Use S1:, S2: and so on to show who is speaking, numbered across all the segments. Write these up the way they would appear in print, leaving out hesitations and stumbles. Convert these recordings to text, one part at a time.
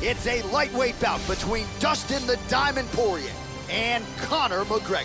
S1: It's a lightweight bout between Dustin the Diamond Poirier and Conor McGregor.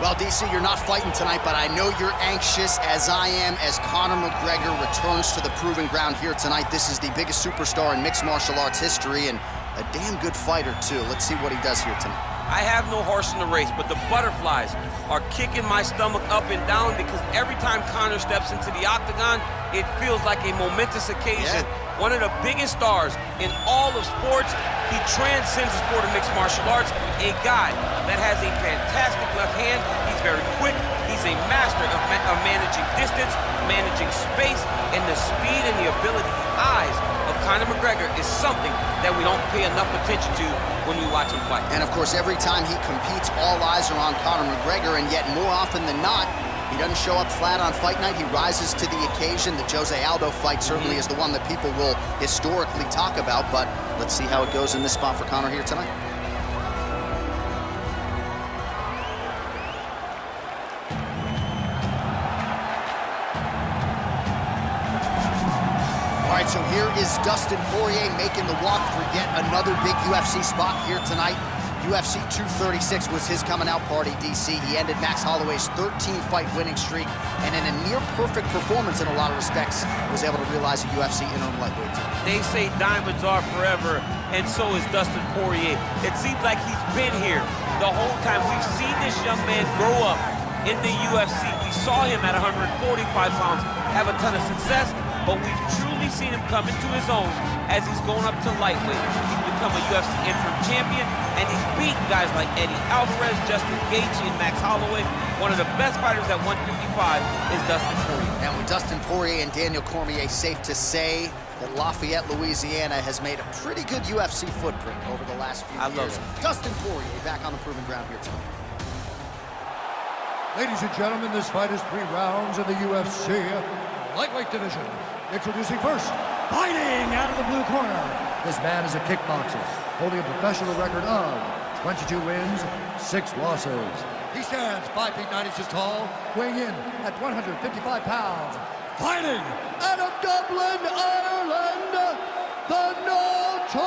S1: Well, DC, you're not fighting tonight, but I know you're anxious, as I am, as Conor McGregor returns to the proving ground here tonight. This is the biggest superstar in mixed martial arts history, and a damn good fighter, too. Let's see what he does here tonight.
S2: I have no horse in the race, but the butterflies are kicking my stomach up and down because every time Conor steps into the octagon, it feels like a momentous occasion.
S1: Yeah.
S2: One of the biggest stars in all of sports. He transcends the sport of mixed martial arts. A guy that has a fantastic left hand. He's very quick. He's a master of managing distance, managing space, and the speed and the ability, the eyes of Conor McGregor is something that we don't pay enough attention to when we watch him fight.
S1: And of course, every time he competes, all eyes are on Conor McGregor, and yet more often than not, he doesn't show up flat on fight night. He rises to the occasion. The Jose Aldo fight certainly is the one that people will historically talk about, but let's see how it goes in this spot for Conor here tonight. All right, so here is Dustin Poirier making the walk for yet another big UFC spot here tonight. UFC 236 was his coming out party, DC. He ended Max Holloway's 13-fight winning streak, and in a near-perfect performance in a lot of respects, was able to realize a UFC interim lightweight title.
S2: They say diamonds are forever, and so is Dustin Poirier. It seems like he's been here the whole time. We've seen this young man grow up in the UFC. We saw him at 145 pounds have a ton of success, but we've truly seen him come into his own as he's going up to lightweight. He's become a UFC interim champion, and he's beaten guys like Eddie Alvarez, Justin Gaethje, and Max Holloway. One of the best fighters at 155 is Dustin Poirier.
S1: And with Dustin Poirier and Daniel Cormier, safe to say that Lafayette, Louisiana has made a pretty good UFC footprint over the last few years.
S2: I love it.
S1: Dustin Poirier back on the proving ground here tonight.
S3: Ladies and gentlemen, this fight is 3 rounds in the UFC lightweight division. Introducing first, fighting out of the blue corner. This man is a kickboxer, holding a professional record of 22 wins, 6 losses. He stands 5 feet 9 inches tall, weighing in at 155 pounds. Fighting out of Dublin, Ireland, the notorious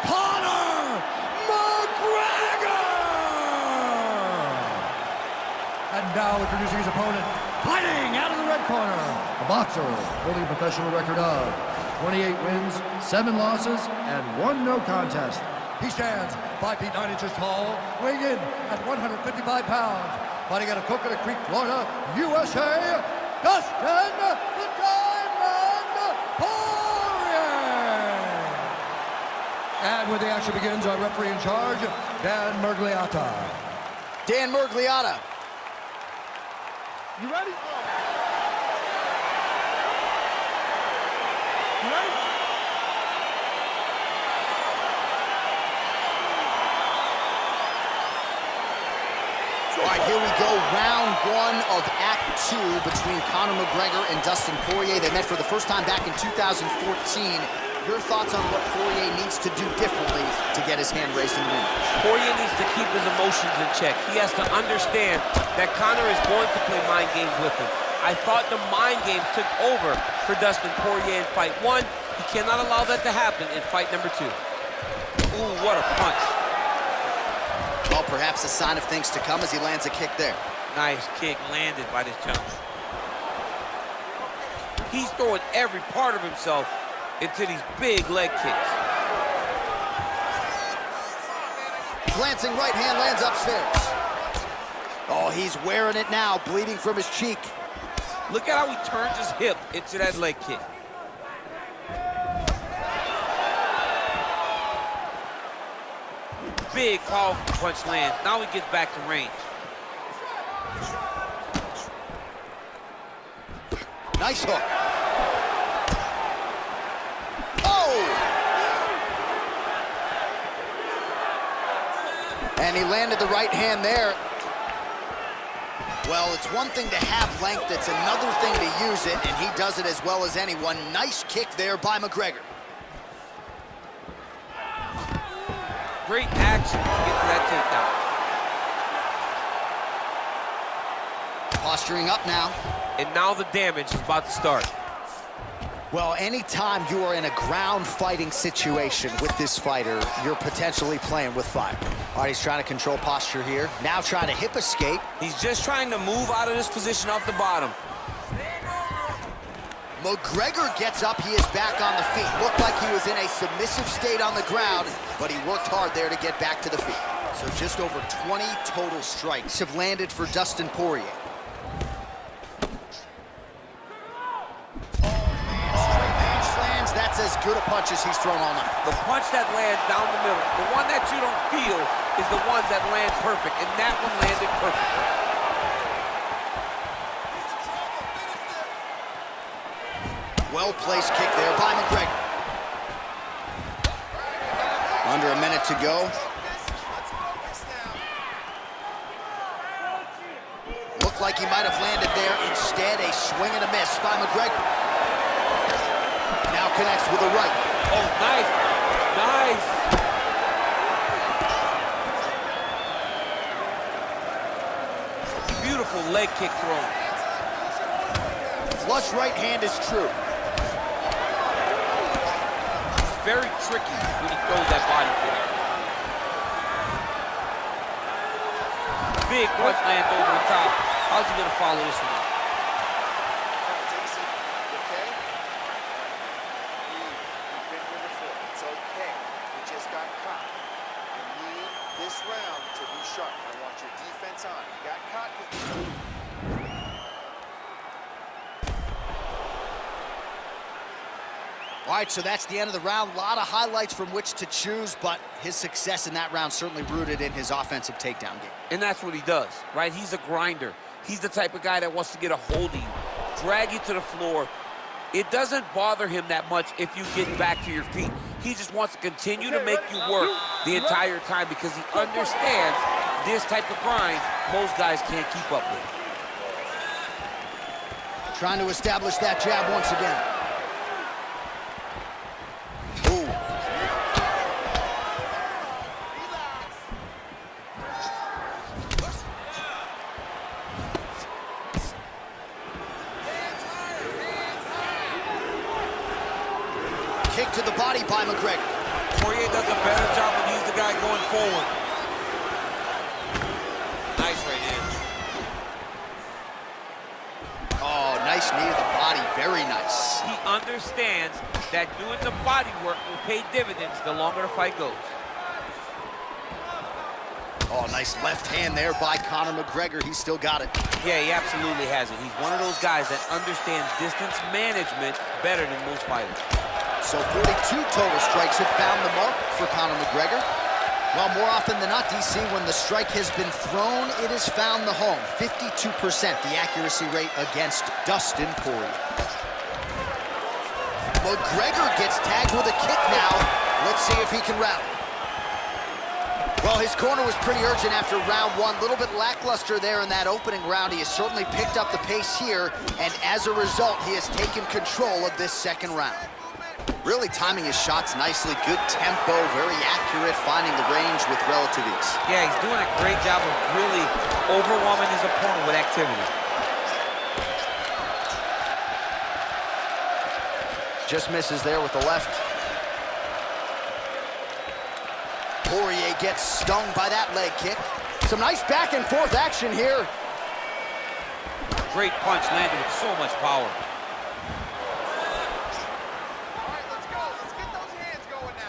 S3: Conor McGregor! And now introducing his opponent, fighting out of the red corner, a boxer holding a professional record of 28 wins, 7 losses, and 1 no contest. He stands 5 feet 9 inches tall, weighing in at 155 pounds. Fighting out of Coconut Creek, Florida, USA, Dustin the Diamond Poirier! And when the action begins, our referee in charge, Dan Murgliata.
S1: Dan Murgliata.
S3: You ready?
S1: All right, here we go, round 1 of Act 2 between Conor McGregor and Dustin Poirier. They met for the first time back in 2014. Your thoughts on what Poirier needs to do differently to get his hand raised in the ring?
S2: Poirier needs to keep his emotions in check. He has to understand that Conor is going to play mind games with him. I thought the mind games took over for Dustin Poirier in fight 1. He cannot allow that to happen in fight number 2. Ooh, what a punch.
S1: Well, perhaps a sign of things to come as he lands a kick there.
S2: Nice kick landed by this jump. He's throwing every part of himself into these big leg kicks.
S1: Glancing right hand lands upstairs. Oh, he's wearing it now, bleeding from his cheek.
S2: Look at how he turns his hip into that leg kick. Big, powerful punch lands. Now he gets back to range.
S1: Nice hook. Oh! And he landed the right hand there. Well, it's one thing to have length, it's another thing to use it, and he does it as well as anyone. Nice kick there by McGregor.
S2: Great action to get to that takedown.
S1: Posturing up now.
S2: And now the damage is about to start.
S1: Well, anytime you are in a ground fighting situation with this fighter, you're potentially playing with fire. All right, he's trying to control posture here. Now trying to hip escape.
S2: He's just trying to move out of this position off the bottom.
S1: McGregor gets up, he is back on the feet. Looked like he was in a submissive state on the ground, but he worked hard there to get back to the feet. So just over 20 total strikes have landed for Dustin Poirier. That's as good a punch as he's thrown all night.
S2: The punch that lands down the middle, the one that you don't feel, is the ones that land perfect, and that one landed perfectly.
S1: Well-placed kick there by McGregor. Under a minute to go. Looked like he might have landed there. Instead, a swing and a miss by McGregor. Now connects with a right.
S2: Oh, nice. Nice. Beautiful leg kick throw.
S1: Flush right hand is true.
S2: Very tricky when he throws that body kick. Big punch lands over the top. How's he gonna follow this one?
S4: Round to be sharp. I want your defense on. You got caught.
S1: All right, so that's the end of the round. A lot of highlights from which to choose, but his success in that round certainly rooted in his offensive takedown game.
S2: And that's what he does, right? He's a grinder. He's the type of guy that wants to get a hold of you, drag you to the floor. It doesn't bother him that much if you get back to your feet. He just wants to continue to make you work the entire time because he understands this type of grind most guys can't keep up with.
S1: Trying to establish that jab once again. Ooh. Kick to the body by McGregor.
S2: Poirier does a better job when he's the guy going forward. Nice right hand.
S1: Oh, nice knee to the body. Very nice.
S2: He understands that doing the body work will pay dividends the longer the fight goes.
S1: Oh, nice left hand there by Conor McGregor. He's still got it.
S2: Yeah, he absolutely has it. He's one of those guys that understands distance management better than most fighters.
S1: So 42 total strikes have found the mark for Conor McGregor. Well, more often than not, DC, when the strike has been thrown, it has found the home. 52% the accuracy rate against Dustin Poirier. McGregor gets tagged with a kick now. Let's see if he can rally. Well, his corner was pretty urgent after round one. A little bit lackluster there in that opening round. He has certainly picked up the pace here, and as a result, he has taken control of this second round. Really timing his shots nicely, good tempo, very accurate, finding the range with relative ease.
S2: Yeah, he's doing a great job of really overwhelming his opponent with activity.
S1: Just misses there with the left. Poirier gets stung by that leg kick. Some nice back and forth action here.
S2: Great punch landed with so much power.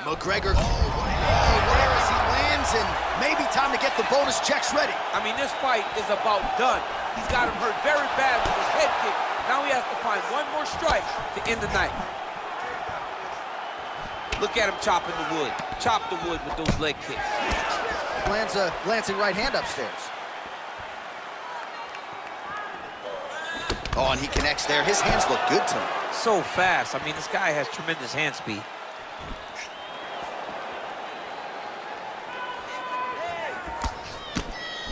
S1: McGregor, where as he lands, and maybe time to get the bonus checks ready.
S2: I mean, this fight is about done. He's got him hurt very bad with his head kick. Now he has to find one more strike to end the night. Look at him chopping the wood. Chop the wood with those leg kicks.
S1: Lands a glancing right hand upstairs. Oh, and he connects there. His hands look good to him.
S2: So fast. I mean, this guy has tremendous hand speed.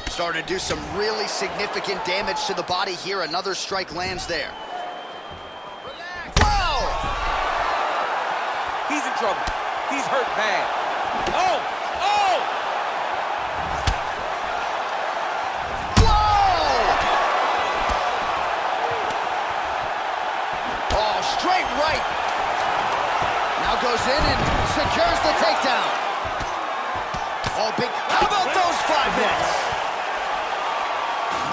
S1: Starting to do some really significant damage to the body here. Another strike lands there. Whoa!
S2: He's in trouble. He's hurt bad. Oh! Oh!
S1: Now goes in and secures the takedown. Oh, big. How about those 5 minutes?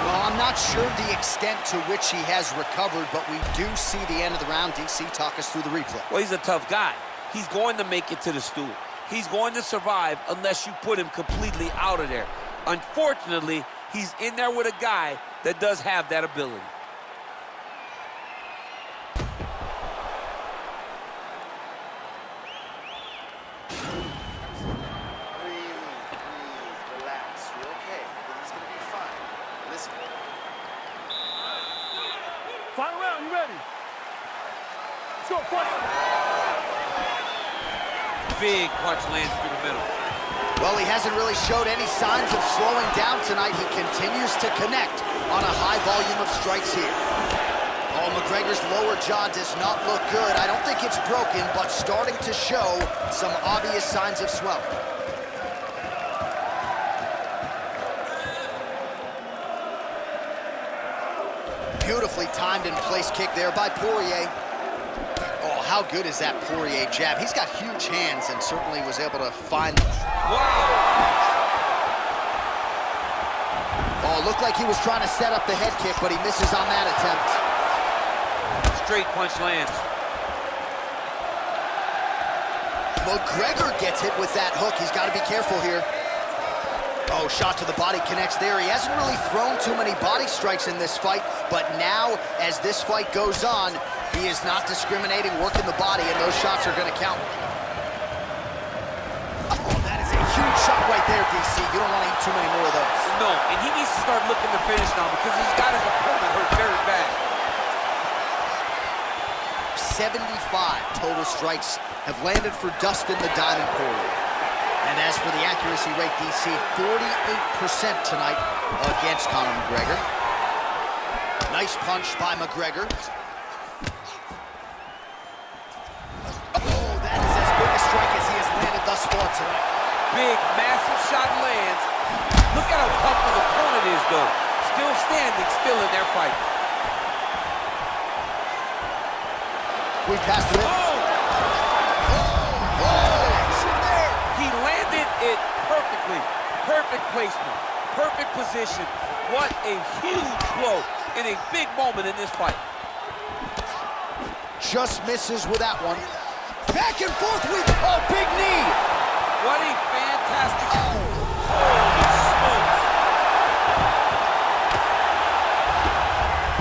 S1: Well, I'm not sure the extent to which he has recovered, but we do see the end of the round. DC, talk us through the replay.
S2: Well, he's a tough guy. He's going to make it to the stool. He's going to survive unless you put him completely out of there. Unfortunately, he's in there with a guy that does have that ability.
S4: Relax. You're okay. Everything's gonna be fine. Listen.
S5: Final round, you ready? Let's go, fight!
S2: Big punch lands through the middle.
S1: Well, he hasn't really showed any signs of slowing down tonight. He continues to connect on a high volume of strikes here. Oh, McGregor's lower jaw does not look good. I don't think it's broken, but starting to show some obvious signs of swelling. Beautifully timed and placed kick there by Poirier. Oh, how good is that Poirier jab? He's got huge hands and certainly was able to find them.
S2: Wow!
S1: Oh, looked like he was trying to set up the head kick, but he misses on that attempt.
S2: Straight punch lands.
S1: McGregor gets hit with that hook. He's got to be careful here. Oh, shot to the body connects there. He hasn't really thrown too many body strikes in this fight, but now, as this fight goes on, he is not discriminating, working the body, and those shots are going to count. Oh, that is a huge shot right there, DC. You don't want to eat too many more of those.
S2: No, and he needs to start looking to finish now because he's got his opponent hurt very bad.
S1: 75 total strikes have landed for Dustin the Diamond Poirier. And as for the accuracy rate, DC, 48% tonight against Conor McGregor. Nice punch by McGregor. Oh, that is as big a strike as he has landed thus far tonight.
S2: Big, massive shot lands. Look at how tough his opponent is, though. Still standing, still in their fight.
S1: We passed it.
S2: It perfectly. Perfect placement. Perfect position. What a huge blow in a big moment in this fight.
S1: Just misses with that one. Back and forth with a big knee.
S2: What a fantastic. Holy smokes.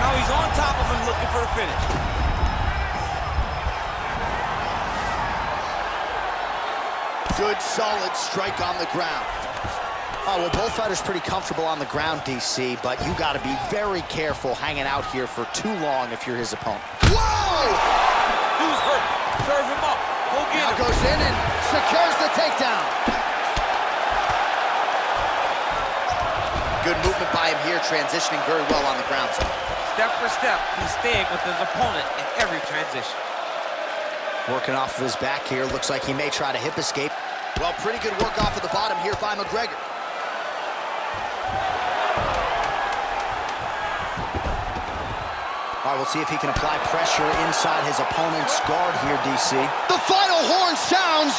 S2: Now he's on top of him looking for a finish.
S1: Good, solid strike on the ground. Oh, well, both fighters pretty comfortable on the ground, DC, but you got to be very careful hanging out here for too long if you're his opponent. Whoa!
S2: Who's hurt? Serve him up. Go get him.
S1: Now goes in and secures the takedown. Good movement by him here, transitioning very well on the ground.
S2: Step for step, he's staying with his opponent in every transition.
S1: Working off of his back here. Looks like he may try to hip escape. Well, pretty good work off of the bottom here by McGregor. All right, we'll see if he can apply pressure inside his opponent's guard here, DC. The final horn sounds.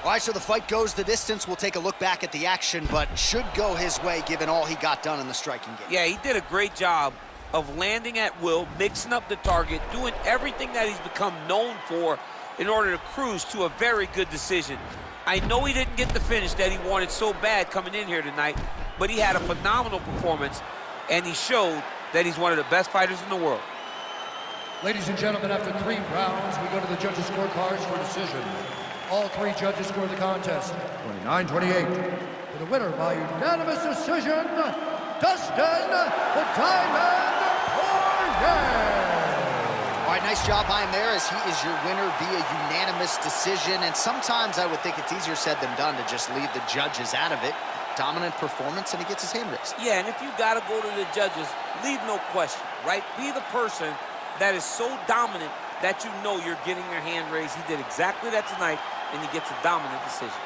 S1: All right, so the fight goes the distance. We'll take a look back at the action, but should go his way given all he got done in the striking game.
S2: Yeah, he did a great job of landing at will, mixing up the target, doing everything that he's become known for in order to cruise to a very good decision. I know he didn't get the finish that he wanted so bad coming in here tonight, but he had a phenomenal performance, and he showed that he's one of the best fighters in the world.
S3: Ladies and gentlemen, after 3 rounds, we go to the judges' scorecards for decision. All 3 judges scored the contest 29-28. For the winner by unanimous decision, Dustin the Diamond Poirier.
S1: All right, nice job by him there as he is your winner via unanimous decision. And sometimes I would think it's easier said than done to just leave the judges out of it. Dominant performance, and he gets his hand raised.
S2: Yeah, and if you got to go to the judges, leave no question, right? Be the person that is so dominant that you know you're getting your hand raised. He did exactly that tonight, and he gets a dominant decision.